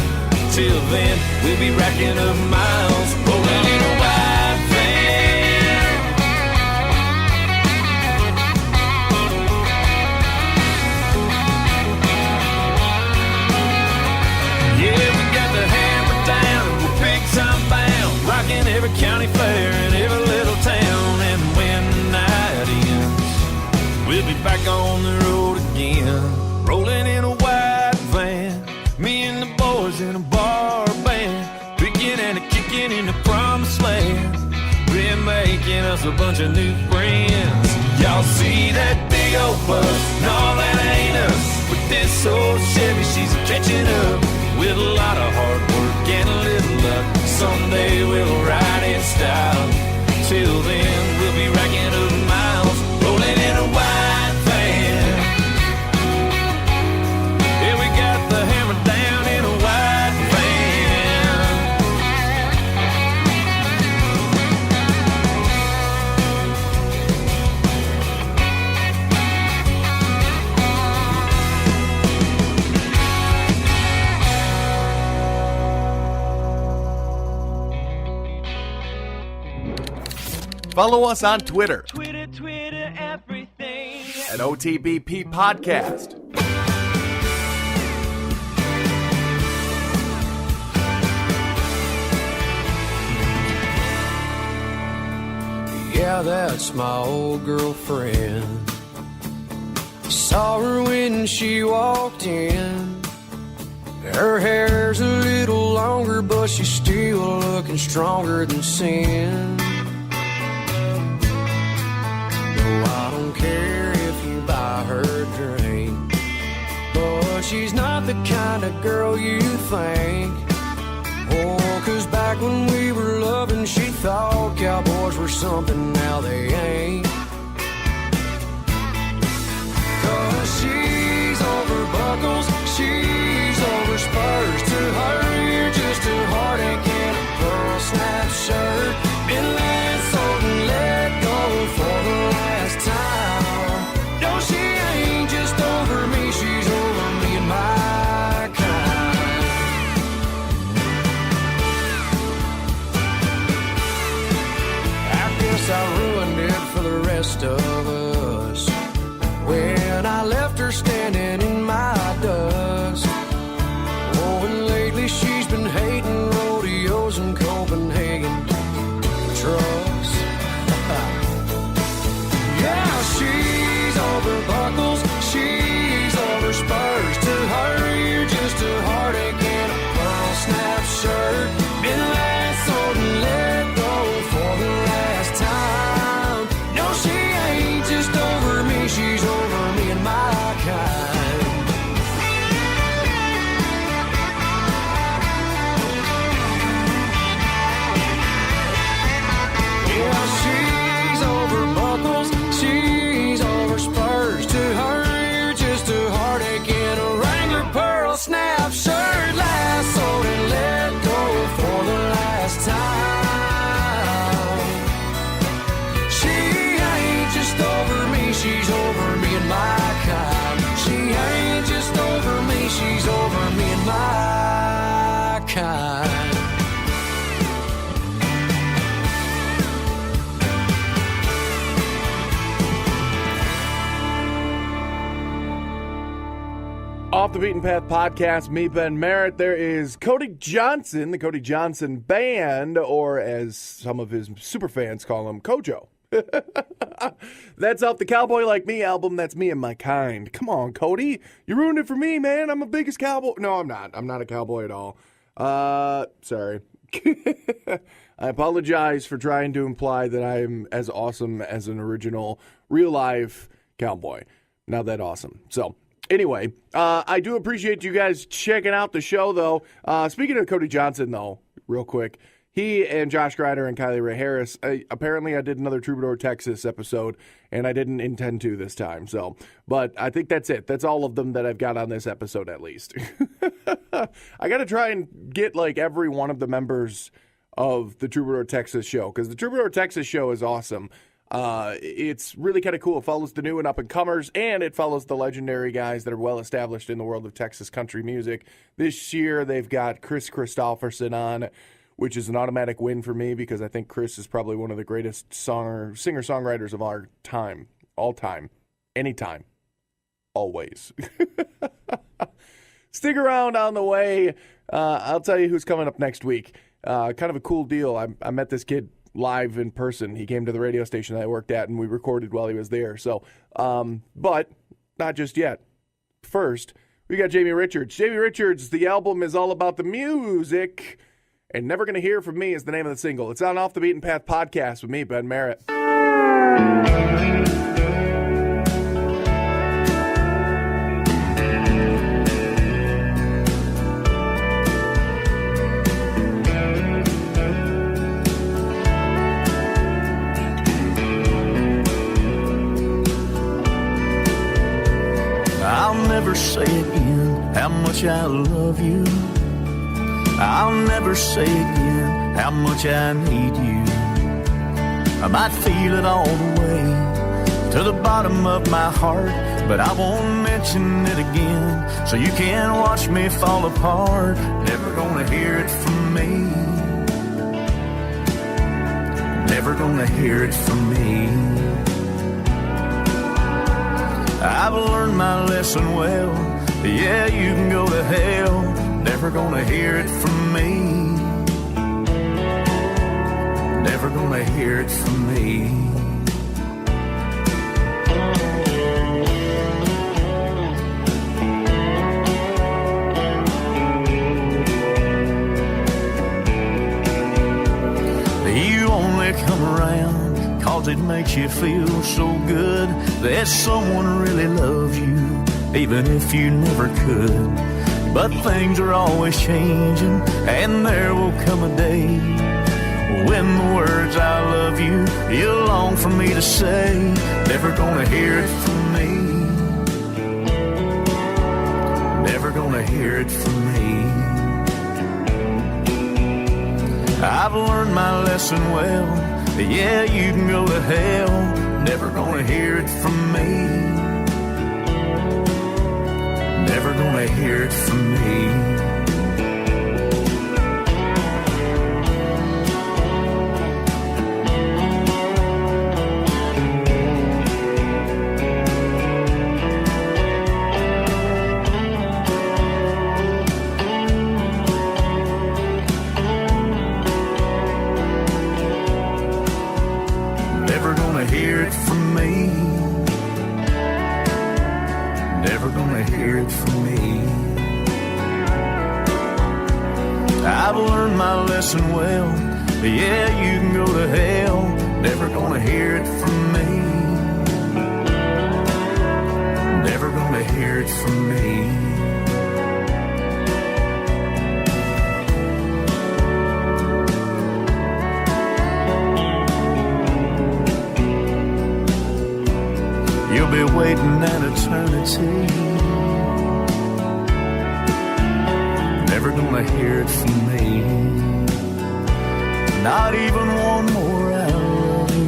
S3: Till then, we'll be racking up miles, rolling in a white van. Rocking every county fair and every little town. And when the night ends, we'll be back on the road again, rolling in a white van. Me and the boys in a bar band, picking and a kicking in the promised land. We're making us a bunch of new friends. Y'all see that big old bus? No, that ain't us. But this old Chevy, she's catching up. With a lot of hard work and a little luck, someday we'll ride in style. Till then, we'll be racking up miles, rolling in a white van. Yeah, we got the hammer down in a white
S1: Follow us on Twitter
S3: Twitter, everything.
S1: at OTBP Podcast.
S7: Yeah, that's my old girlfriend. Saw her when she walked in. Her hair's a little longer, but she's still looking stronger than sin. No, I don't care if you buy her a drink, but she's not the kind of girl you think. Oh, 'cause back when we were loving, she thought cowboys were something, now they ain't. 'Cause she's over buckles, she's over spurs. To her, you're just a heartache in a pearl snap shirt. Been let sold and let go for the last time. No, she ain't just over me, she's over me and my kind. I guess I ruined
S1: Off the Beaten Path podcast, me, Ben Merritt. There is Cody Johnson, the Cody Johnson Band, or as some of his superfans call him, Kojo. That's off the Cowboy Like Me album. That's Me and My Kind. Come on, Cody. You ruined it for me, man. I'm the biggest cowboy. No, I'm not. I'm not a cowboy at all. Sorry. I apologize for trying to imply that I am as awesome as an original real-life cowboy. Not that awesome. So, anyway, I do appreciate you guys checking out the show, though. Speaking of Cody Johnson, though, real quick, he and Josh Grider and Kylie Ray Harris, apparently I did another Troubadour, Texas episode, and I didn't intend to this time. So, but I think that's it. That's all of them that I've got on this episode, at least. I got to try and get, like, every one of the members of the Troubadour, Texas show, because the Troubadour, Texas show is awesome. It's really kind of cool. It follows the new and up-and-comers, and it follows the legendary guys that are well-established in the world of Texas country music. This year, they've got Chris Christopherson on, which is an automatic win for me because I think Chris is probably one of the greatest singer-songwriters of our time. All time. Anytime. Always. Stick around on the way. I'll tell you who's coming up next week. Kind of a cool deal. I met this kid live in person. He came to the radio station that I worked at, and we recorded while he was there. So, but not just yet. First, we got Jamie Richards. Jamie Richards, the album is all about the music, and Never Gonna Hear From Me is the name of the single. It's on Off the Beaten Path podcast with me, Ben Merritt.
S2: I'll never say again how much I love you. I'll never say again how much I need you. I might feel it all the way to the bottom of my heart, but I won't mention it again, so you can watch me fall apart. Never gonna hear it from me. Never gonna hear it from me. I've learned my lesson well. Yeah, you can go to hell. Never gonna hear it from me. Never gonna hear it from me. You only come around 'cause it makes you feel so good that someone really loves you, even if you never could. But things are always changing, and there will come a day when the words I love you, you long for me to say. Never gonna hear it from me. Never gonna hear it from me. I've learned my lesson well. Yeah, you can go to hell. Never gonna hear it from me. Never gonna hear it from me. Never gonna hear it from me. Never gonna hear it from me. I've learned my lesson well. Yeah, you can go to hell. Never gonna hear it from me. Never gonna hear it from me. You'll be waiting an eternity. Never gonna hear it from me. Not even one more I love you.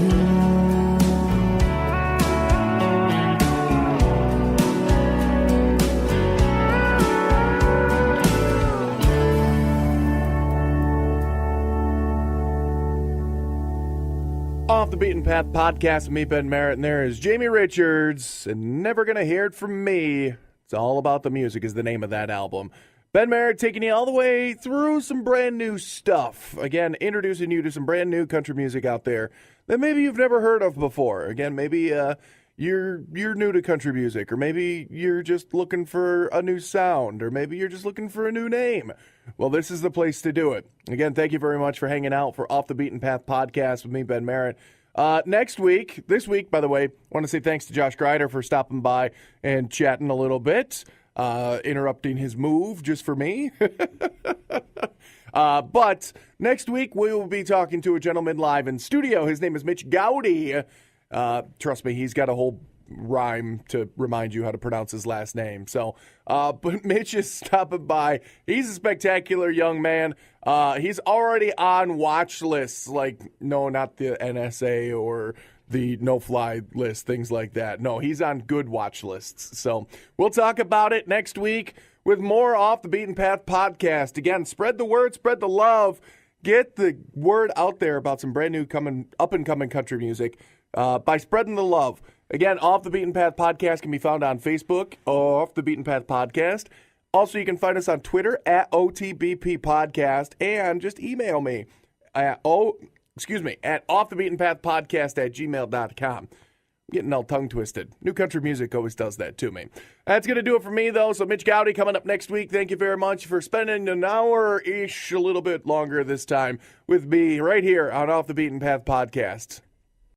S1: Off the Beaten Path podcast with me, Ben Merritt, and there is Jamie Richards, and Never Gonna Hear It From Me. It's All About the Music is the name of that album. Ben Merritt taking you all the way through some brand new stuff. Again, introducing you to some brand new country music out there that maybe you've never heard of before. Again, maybe you're new to country music, or maybe you're just looking for a new sound, or maybe you're just looking for a new name. Well, this is the place to do it. Again, thank you very much for hanging out for Off the Beaten Path podcast with me, Ben Merritt. This week, by the way, I want to say thanks to Josh Grider for stopping by and chatting a little bit. Interrupting his move just for me. But next week we will be talking to a gentleman live in studio. His name is Mitch Gowdy. Trust me, he's got a whole rhyme to remind you how to pronounce his last name. So, but Mitch is stopping by. He's a spectacular young man. He's already on watch lists, like, no, not the NSA or the no-fly list, things like that. No, he's on good watch lists. So we'll talk about it next week with more Off the Beaten Path podcast. Again, spread the word, spread the love. Get the word out there about some brand new up-and-coming country music by spreading the love. Again, Off the Beaten Path podcast can be found on Facebook, Off the Beaten Path podcast. Also, you can find us on Twitter at OTBP podcast, and just email me at offthebeatenpathpodcast@gmail.com. I'm getting all tongue twisted. New country music always does that to me. That's going to do it for me, though. So Mitch Gowdy coming up next week. Thank you very much for spending an hour-ish, a little bit longer this time, with me right here on Off the Beaten Path podcast.